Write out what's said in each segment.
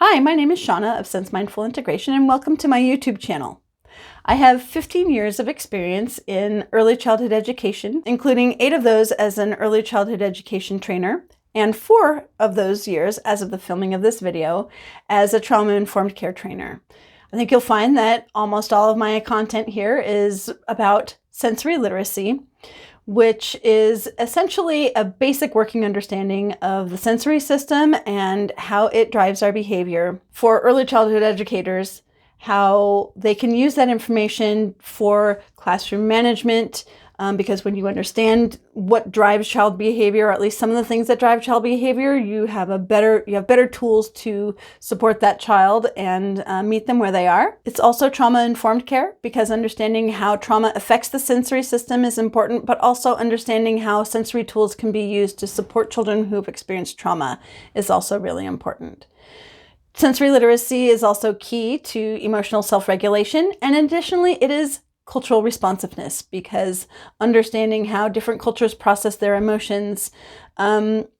Hi, my name is Shauna of Sense Mindful Integration, and welcome to my YouTube channel. I have 15 years of experience in early childhood education, including 8 of those as an early childhood education trainer, and 4 of those years, as of the filming of this video, as a trauma-informed care trainer. I think you'll find that almost all of my content here is about sensory literacy, which is essentially a basic working understanding of the sensory system and how it drives our behavior. For early childhood educators, how they can use that information for classroom management, because when you understand what drives child behavior, or at least some of the things that drive child behavior, you have better tools to support that child and meet them where they are. It's also trauma-informed care, because understanding how trauma affects the sensory system is important, but also understanding how sensory tools can be used to support children who have experienced trauma is also really important. Sensory literacy is also key to emotional self-regulation, and additionally, it is cultural responsiveness, because understanding how different cultures process their emotions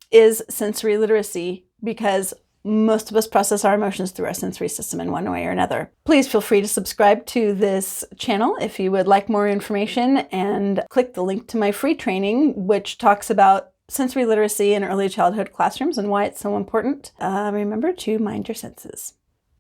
is sensory literacy, because most of us process our emotions through our sensory system in one way or another. Please feel free to subscribe to this channel if you would like more information, and click the link to my free training, which talks about sensory literacy in early childhood classrooms and why it's so important. Remember to mind your senses.